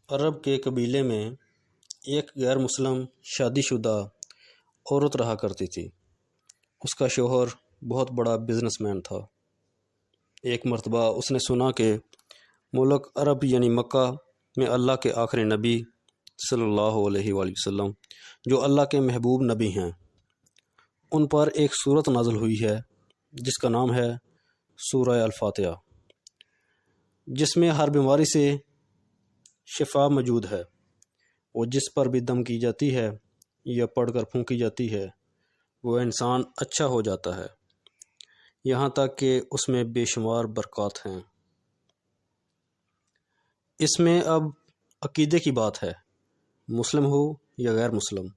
عرب کے قبیلے میں ایک غیر مسلم شادی شدہ عورت رہا کرتی تھی۔ اس کا شوہر بہت بڑا بزنس مین تھا۔ ایک مرتبہ اس نے سنا کہ ملک عرب یعنی مکہ میں اللہ کے آخری نبی صلی اللہ علیہ وآلہ وسلم، جو اللہ کے محبوب نبی ہیں، ان پر ایک سورت نازل ہوئی ہے جس کا نام ہے سورہ الفاتحہ، جس میں ہر بیماری سے شفا موجود ہے۔ وہ جس پر بھی دم کی جاتی ہے یا پڑھ کر پھونکی جاتی ہے وہ انسان اچھا ہو جاتا ہے، یہاں تک کہ اس میں بے شمار برکات ہیں۔ اس میں اب عقیدے کی بات ہے، مسلم ہو یا غیر مسلم،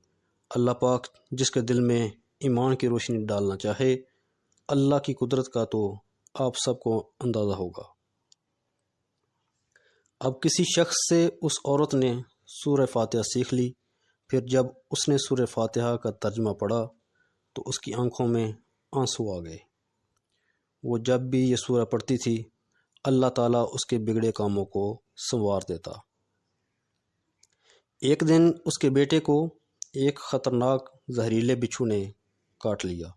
اللہ پاک جس کے دل میں ایمان کی روشنی ڈالنا چاہے، اللہ کی قدرت کا تو آپ سب کو اندازہ ہوگا۔ اب کسی شخص سے اس عورت نے سورہ فاتحہ سیکھ لی، پھر جب اس نے سورہ فاتحہ کا ترجمہ پڑھا تو اس کی آنکھوں میں آنسو آ گئے۔ وہ جب بھی یہ سورہ پڑھتی تھی اللہ تعالیٰ اس کے بگڑے کاموں کو سنوار دیتا۔ ایک دن اس کے بیٹے کو ایک خطرناک زہریلے بچھو نے کاٹ لیا۔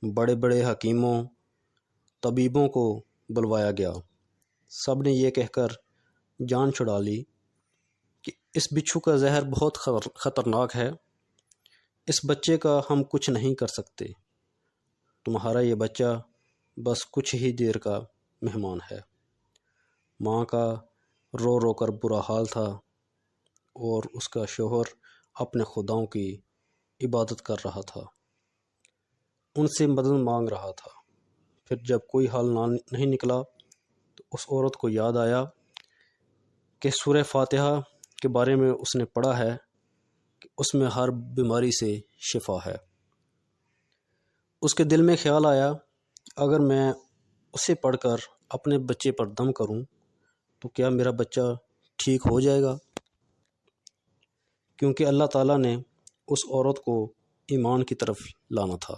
بڑے بڑے حکیموں، طبیبوں کو بلوایا گیا۔ سب نے یہ کہہ کر جان چھڑا لی کہ اس بچھو کا زہر بہت خطرناک ہے، اس بچے کا ہم کچھ نہیں کر سکتے، تمہارا یہ بچہ بس کچھ ہی دیر کا مہمان ہے۔ ماں کا رو رو کر برا حال تھا اور اس کا شوہر اپنے خداؤں کی عبادت کر رہا تھا، ان سے مدد مانگ رہا تھا۔ پھر جب کوئی حل نہیں نکلا تو اس عورت کو یاد آیا کہ سورہ فاتحہ کے بارے میں اس نے پڑھا ہے کہ اس میں ہر بیماری سے شفا ہے۔ اس کے دل میں خیال آیا اگر میں اسے پڑھ کر اپنے بچے پر دم کروں تو کیا میرا بچہ ٹھیک ہو جائے گا؟ کیونکہ اللہ تعالیٰ نے اس عورت کو ایمان کی طرف لانا تھا،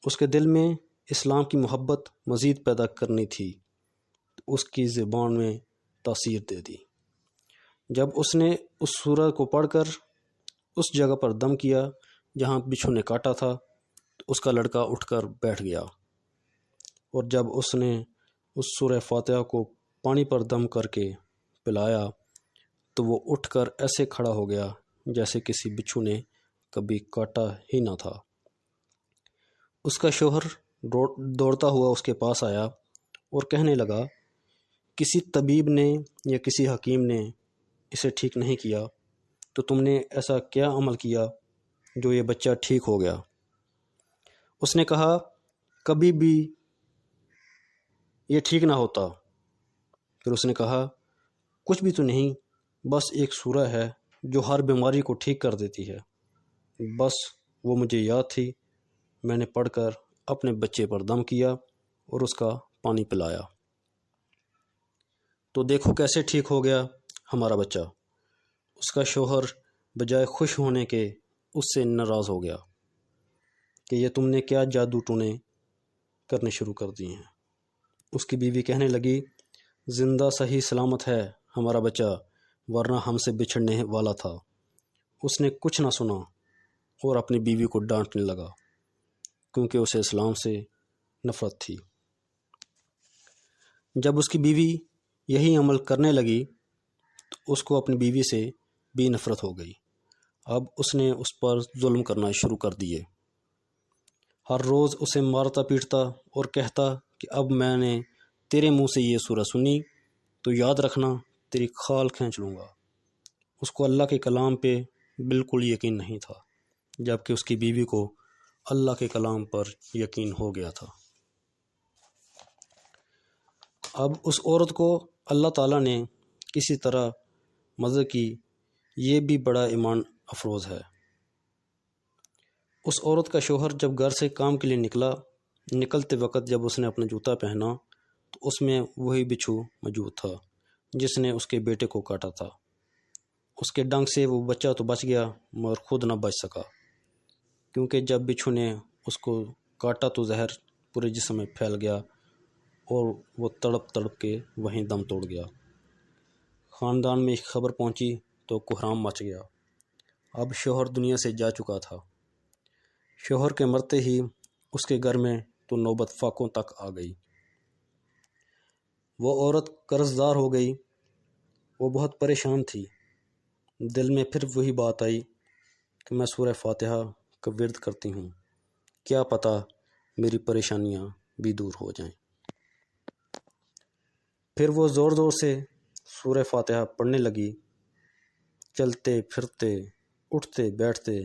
اس کے دل میں اسلام کی محبت مزید پیدا کرنی تھی، اس کی زبان میں تاثیر دے دی۔ جب اس نے اس سورہ کو پڑھ کر اس جگہ پر دم کیا جہاں بچھو نے کاٹا تھا تو اس کا لڑکا اٹھ کر بیٹھ گیا، اور جب اس نے اس سورہ فاتحہ کو پانی پر دم کر کے پلایا تو وہ اٹھ کر ایسے کھڑا ہو گیا جیسے کسی بچھو نے کبھی کاٹا ہی نہ تھا۔ اس کا شوہر دوڑتا ہوا اس کے پاس آیا اور کہنے لگا، کسی طبیب نے یا کسی حکیم نے اسے ٹھیک نہیں کیا تو تم نے ایسا کیا عمل کیا جو یہ بچہ ٹھیک ہو گیا؟ اس نے کہا، کبھی بھی یہ ٹھیک نہ ہوتا۔ پھر اس نے کہا، کچھ بھی تو نہیں، بس ایک سورہ ہے جو ہر بیماری کو ٹھیک کر دیتی ہے، بس وہ مجھے یاد تھی، میں نے پڑھ کر اپنے بچے پر دم کیا اور اس کا پانی پلایا، تو دیکھو کیسے ٹھیک ہو گیا ہمارا بچہ۔ اس کا شوہر بجائے خوش ہونے کے اس سے ناراض ہو گیا کہ یہ تم نے کیا جادو ٹونے کرنے شروع کر دیے ہیں۔ اس کی بیوی کہنے لگی، زندہ صحیح سلامت ہے ہمارا بچہ، ورنہ ہم سے بچھڑنے والا تھا۔ اس نے کچھ نہ سنا اور اپنی بیوی کو ڈانٹنے لگا کیونکہ اسے اسلام سے نفرت تھی۔ جب اس کی بیوی یہی عمل کرنے لگی تو اس کو اپنی بیوی سے بھی نفرت ہو گئی۔ اب اس نے اس پر ظلم کرنا شروع کر دیے، ہر روز اسے مارتا پیٹتا اور کہتا کہ اب میں نے تیرے منہ سے یہ سورہ سنی تو یاد رکھنا تیری کھال کھینچ لوں گا۔ اس کو اللہ کے کلام پہ بالکل یقین نہیں تھا، جبکہ اس کی بیوی کو اللہ کے کلام پر یقین ہو گیا تھا۔ اب اس عورت کو اللہ تعالیٰ نے کسی طرح مدد کی، یہ بھی بڑا ایمان افروز ہے۔ اس عورت کا شوہر جب گھر سے کام کے لیے نکلتے وقت جب اس نے اپنا جوتا پہنا تو اس میں وہی بچھو موجود تھا جس نے اس کے بیٹے کو کاٹا تھا۔ اس کے ڈنگ سے وہ بچہ تو بچ گیا مگر خود نہ بچ سکا، کیونکہ جب بچھو نے اس کو کاٹا تو زہر پورے جسم میں پھیل گیا اور وہ تڑپ تڑپ کے وہیں دم توڑ گیا۔ خاندان میں ایک خبر پہنچی تو کوہرام مچ گیا۔ اب شوہر دنیا سے جا چکا تھا۔ شوہر کے مرتے ہی اس کے گھر میں تو نوبت فاقوں تک آ گئی۔ وہ عورت قرض دار ہو گئی۔ وہ بہت پریشان تھی۔ دل میں پھر وہی بات آئی کہ میں سورہ فاتحہ کا ورد کرتی ہوں، کیا پتہ میری پریشانیاں بھی دور ہو جائیں۔ پھر وہ زور زور سے سورہ فاتحہ پڑھنے لگی۔ چلتے پھرتے اٹھتے بیٹھتے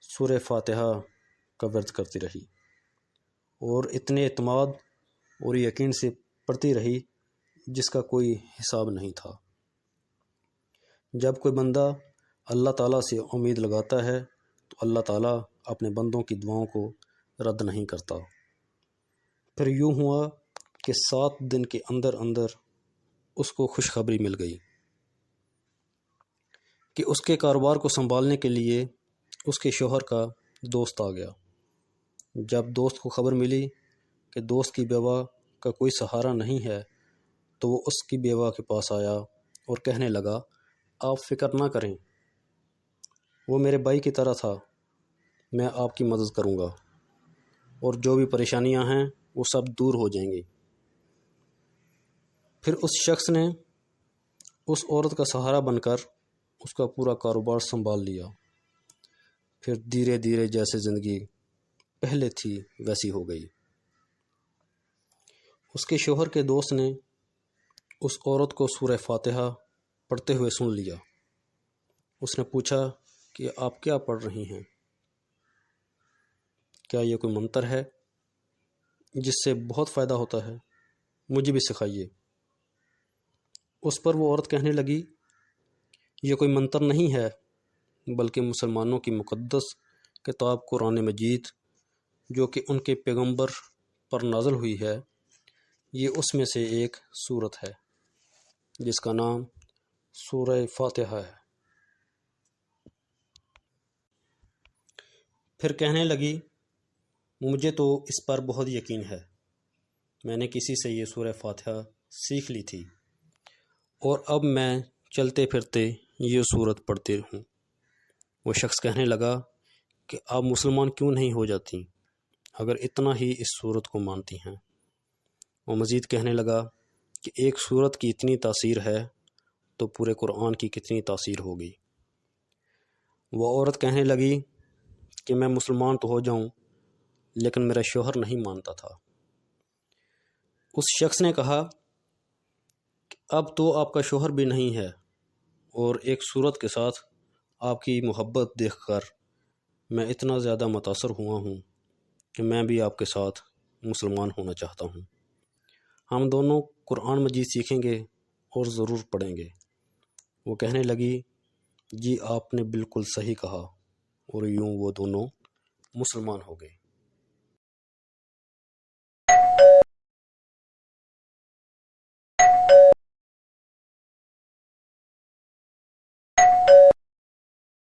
سورہ فاتحہ کا ورد کرتی رہی اور اتنے اعتماد اور یقین سے پڑھتی رہی جس کا کوئی حساب نہیں تھا۔ جب کوئی بندہ اللہ تعالیٰ سے امید لگاتا ہے تو اللہ تعالیٰ اپنے بندوں کی دعاؤں کو رد نہیں کرتا۔ پھر یوں ہوا کہ 7 دن کے اندر اندر اس کو خوشخبری مل گئی کہ اس کے کاروبار کو سنبھالنے کے لیے اس کے شوہر کا دوست آ گیا۔ جب دوست کو خبر ملی کہ دوست کی بیوہ کا کوئی سہارا نہیں ہے تو وہ اس کی بیوہ کے پاس آیا اور کہنے لگا، آپ فکر نہ کریں، وہ میرے بھائی کی طرح تھا، میں آپ کی مدد کروں گا اور جو بھی پریشانیاں ہیں وہ سب دور ہو جائیں گی۔ پھر اس شخص نے اس عورت کا سہارا بن کر اس کا پورا کاروبار سنبھال لیا۔ پھر دھیرے دھیرے جیسے زندگی پہلے تھی ویسی ہو گئی۔ اس کے شوہر کے دوست نے اس عورت کو سورہ فاتحہ پڑھتے ہوئے سن لیا۔ اس نے پوچھا کہ آپ کیا پڑھ رہی ہیں؟ کیا یہ کوئی منتر ہے جس سے بہت فائدہ ہوتا ہے؟ مجھے بھی سکھائیے۔ اس پر وہ عورت کہنے لگی، یہ کوئی منتر نہیں ہے بلکہ مسلمانوں کی مقدس کتاب قرآن مجید جو کہ ان کے پیغمبر پر نازل ہوئی ہے، یہ اس میں سے ایک سورت ہے جس کا نام سورہ فاتحہ ہے۔ پھر کہنے لگی، مجھے تو اس پر بہت یقین ہے، میں نے کسی سے یہ سورہ فاتحہ سیکھ لی تھی اور اب میں چلتے پھرتے یہ سورت پڑھتی ہوں۔ وہ شخص کہنے لگا کہ آپ مسلمان کیوں نہیں ہو جاتی اگر اتنا ہی اس سورت کو مانتی ہیں؟ وہ مزید کہنے لگا کہ ایک سورت کی اتنی تاثیر ہے تو پورے قرآن کی کتنی تاثیر ہوگی۔ وہ عورت کہنے لگی کہ میں مسلمان تو ہو جاؤں لیکن میرا شوہر نہیں مانتا تھا۔ اس شخص نے کہا کہ اب تو آپ کا شوہر بھی نہیں ہے اور ایک سورت کے ساتھ آپ کی محبت دیکھ کر میں اتنا زیادہ متاثر ہوا ہوں کہ میں بھی آپ کے ساتھ مسلمان ہونا چاہتا ہوں۔ ہم دونوں قرآن مجید سیکھیں گے اور ضرور پڑھیں گے۔ وہ کہنے لگی، جی آپ نے بالکل صحیح کہا، اور یوں وہ دونوں مسلمان ہو گئے۔